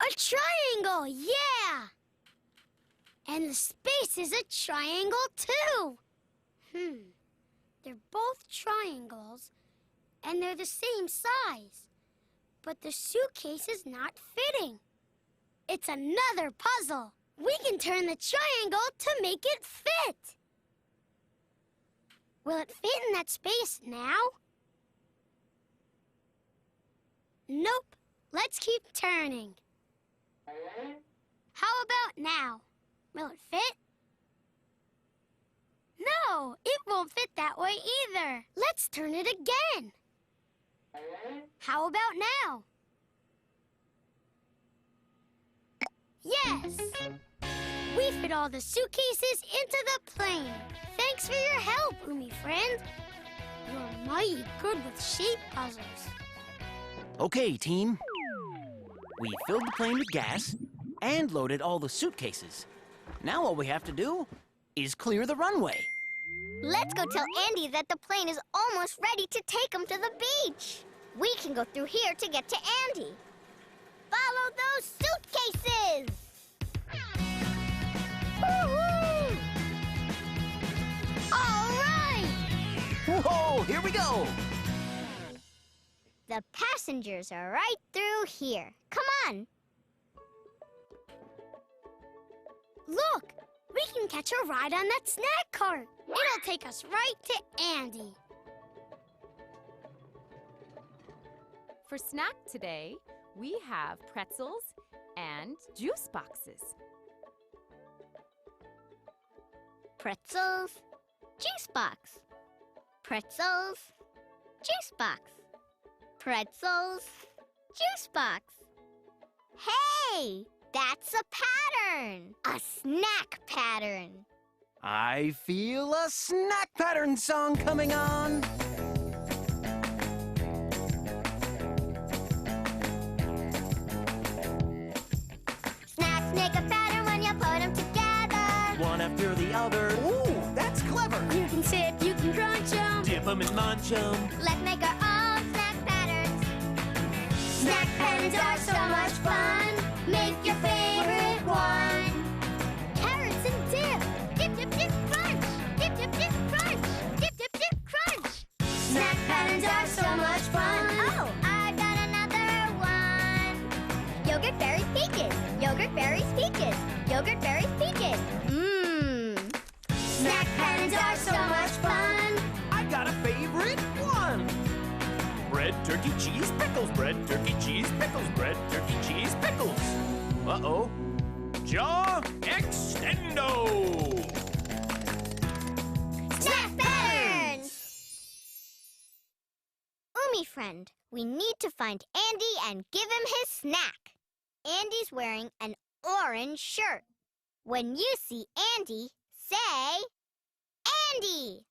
A triangle, yeah! And the space is a triangle, too. They're both triangles, and they're the same size. But the suitcase is not fitting. It's another puzzle. We can turn the triangle to make it fit. Will it fit in that space now? Nope. Let's keep turning. How about now? Will it fit? No, it won't fit that way either. Let's turn it again. How about now? Yes! We fit all the suitcases into the plane. Thanks for your help, Umi friend. You're mighty good with shape puzzles. Okay, team. We filled the plane with gas and loaded all the suitcases. Now all we have to do is clear the runway. Let's go tell Andy that the plane is almost ready to take him to the beach. We can go through here to get to Andy. Follow those suitcases! Woo-hoo! All right! Whoa, here we go! The passengers are right through here. Come on! Look! We can catch a ride on that snack cart. It'll take us right to Andy. For snack today, we have pretzels and juice boxes. Pretzels, juice box. Pretzels, juice box. Pretzels, juice box. Hey! That's a pattern! A snack pattern! I feel a snack pattern song coming on. Snacks make a pattern when you put them together. One after the other. Ooh, that's clever. You can sip, you can crunch 'em. Dip 'em and munch 'em. Let's make our own snack patterns. Snack patterns are so much fun. Make your favorite one. Carrots and dip. Dip, dip, dip, crunch. Dip, dip, dip, crunch. Dip, dip, dip, crunch. Snack patterns are so much fun. Oh, I got another one. Yogurt berries peaches. Yogurt berries peaches. Yogurt berries peaches. Mmm. Snack patterns are so much fun. I got a favorite one. Bread, turkey, cheese, pickles. Bread, turkey, cheese, pickles. Bread, turkey, cheese, pickles. Uh-oh. Jaw extendo! Snack patterns! Umi friend, we need to find Andy and give him his snack. Andy's wearing an orange shirt. When you see Andy, say, Andy!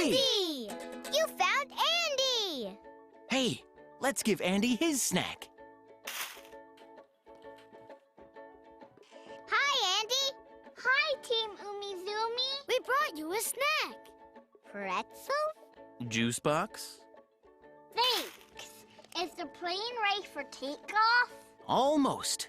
Andy! You found Andy! Hey, let's give Andy his snack. Hi, Andy. Hi, Team Umizoomi. We brought you a snack. Pretzels? Juice box? Thanks. Is the plane ready for takeoff? Almost.